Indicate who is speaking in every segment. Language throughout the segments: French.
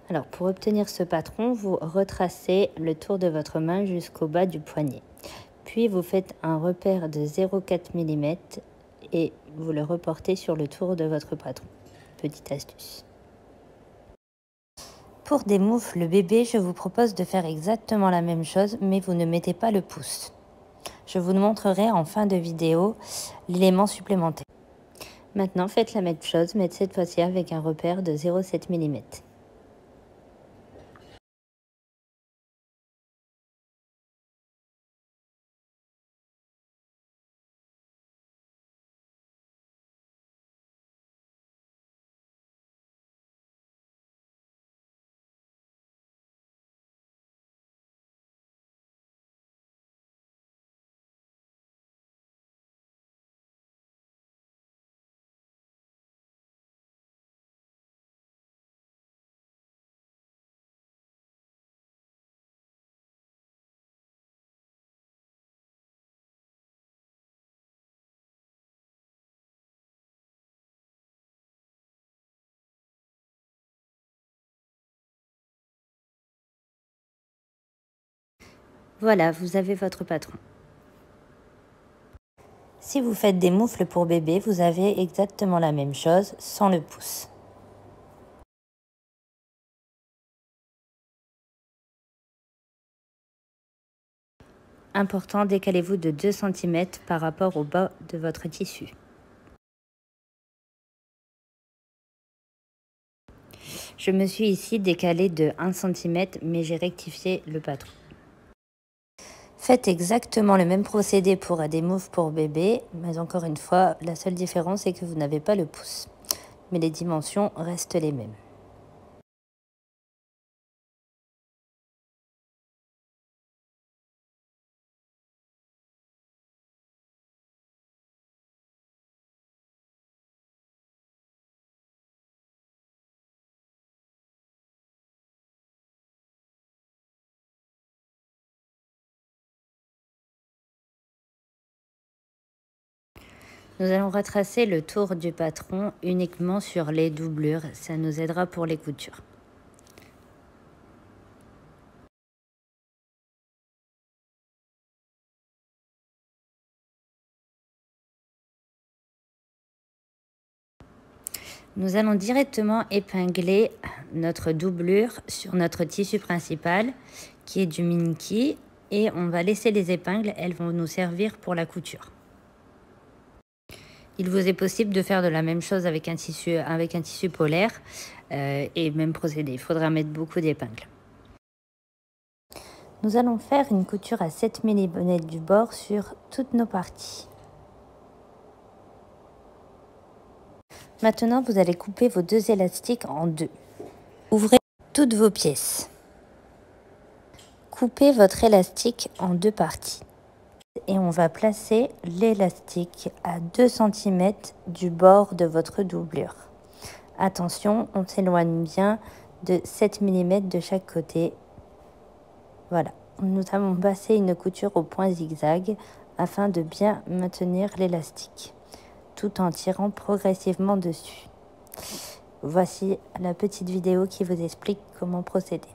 Speaker 1: Alors pour obtenir ce patron, vous retracez le tour de votre main jusqu'au bas du poignet. Puis vous faites un repère de 0,4 mm et vous le reportez sur le tour de votre patron. Petite astuce. Pour des moufles bébés, je vous propose de faire exactement la même chose, mais vous ne mettez pas le pouce. Je vous montrerai en fin de vidéo l'élément supplémentaire. Maintenant, faites la même chose, mais cette fois-ci avec un repère de 0,7 mm. Voilà, vous avez votre patron. Si vous faites des moufles pour bébé, vous avez exactement la même chose sans le pouce. Important, décalez-vous de 2 cm par rapport au bas de votre tissu. Je me suis ici décalé de 1 cm, mais j'ai rectifié le patron. Faites exactement le même procédé pour des moufles pour bébé, mais encore une fois, la seule différence est que vous n'avez pas le pouce. Mais les dimensions restent les mêmes. Nous allons retracer le tour du patron uniquement sur les doublures, ça nous aidera pour les coutures. Nous allons directement épingler notre doublure sur notre tissu principal qui est du Minky et on va laisser les épingles, elles vont nous servir pour la couture. Il vous est possible de faire de la même chose avec un tissu polaire et même procédé. Il faudra mettre beaucoup d'épingles. Nous allons faire une couture à 7 mm du bord sur toutes nos parties. Maintenant, vous allez couper vos 2 élastiques en 2. Ouvrez toutes vos pièces. Coupez votre élastique en 2 parties. Et on va placer l'élastique à 2 cm du bord de votre doublure. Attention, on s'éloigne bien de 7 mm de chaque côté. Voilà, nous avons passé une couture au point zigzag afin de bien maintenir l'élastique, tout en tirant progressivement dessus. Voici la petite vidéo qui vous explique comment procéder.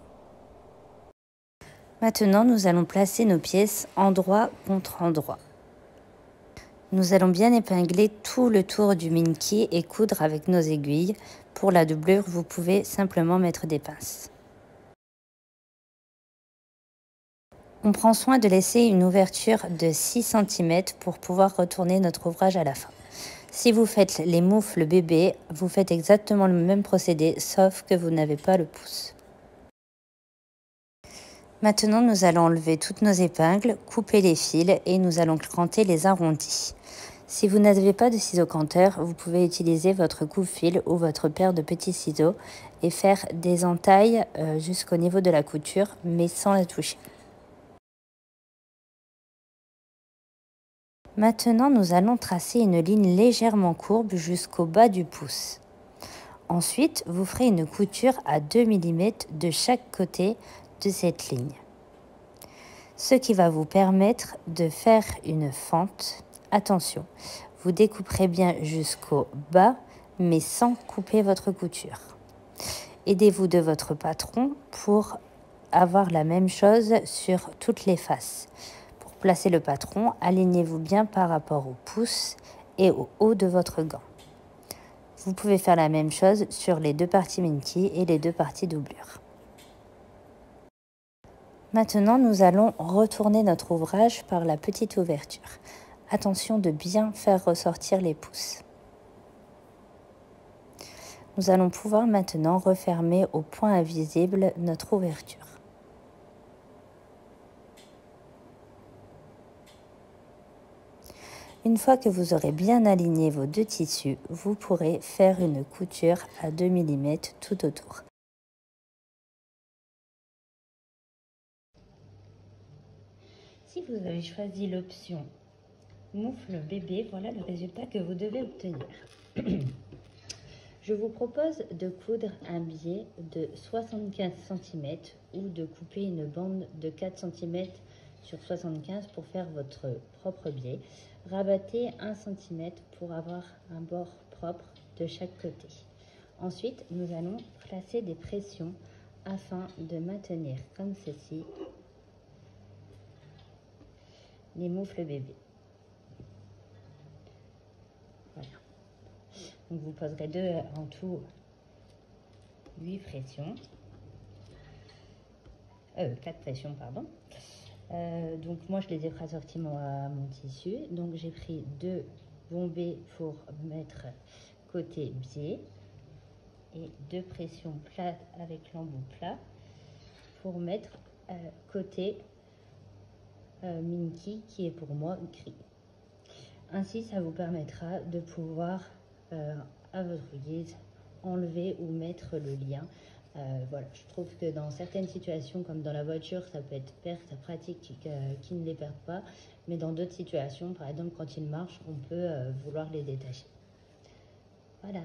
Speaker 1: Maintenant, nous allons placer nos pièces endroit contre endroit. Nous allons bien épingler tout le tour du Minky et coudre avec nos aiguilles. Pour la doublure, vous pouvez simplement mettre des pinces. On prend soin de laisser une ouverture de 6 cm pour pouvoir retourner notre ouvrage à la fin. Si vous faites les moufles bébé, vous faites exactement le même procédé, sauf que vous n'avez pas le pouce. Maintenant, nous allons enlever toutes nos épingles, couper les fils et nous allons cranter les arrondis. Si vous n'avez pas de ciseaux canteurs, vous pouvez utiliser votre coupe-fil ou votre paire de petits ciseaux et faire des entailles jusqu'au niveau de la couture, mais sans la toucher. Maintenant, nous allons tracer une ligne légèrement courbe jusqu'au bas du pouce. Ensuite, vous ferez une couture à 2 mm de chaque côté de cette ligne. Ce qui va vous permettre de faire une fente. Attention, vous découperez bien jusqu'au bas, mais sans couper votre couture. Aidez-vous de votre patron pour avoir la même chose sur toutes les faces. Pour placer le patron, alignez-vous bien par rapport au pouce et au haut de votre gant. Vous pouvez faire la même chose sur les deux parties Minky et les deux parties doublure. Maintenant, nous allons retourner notre ouvrage par la petite ouverture. Attention de bien faire ressortir les pouces. Nous allons pouvoir maintenant refermer au point invisible notre ouverture. Une fois que vous aurez bien aligné vos deux tissus, vous pourrez faire une couture à 2 mm tout autour. Si vous avez choisi l'option moufle bébé, voilà le résultat que vous devez obtenir. Je vous propose de coudre un biais de 75 cm ou de couper une bande de 4 cm sur 75 pour faire votre propre biais. Rabattez 1 cm pour avoir un bord propre de chaque côté. Ensuite, nous allons placer des pressions afin de maintenir comme ceci les moufles bébés. Voilà. Donc vous poserez en tout 8 pressions. 4 pressions, pardon. Donc moi je les ai rassortis à mon tissu. Donc j'ai pris 2 bombées pour mettre côté biais et 2 pressions plates avec l'embout plat pour mettre côté Minky qui est pour moi gris. Ainsi ça vous permettra de pouvoir à votre guise enlever ou mettre le lien. Voilà, je trouve que dans certaines situations, comme dans la voiture, ça peut être pratique qui ne les perdent pas, mais dans d'autres situations, par exemple quand ils marchent, on peut vouloir les détacher. Voilà.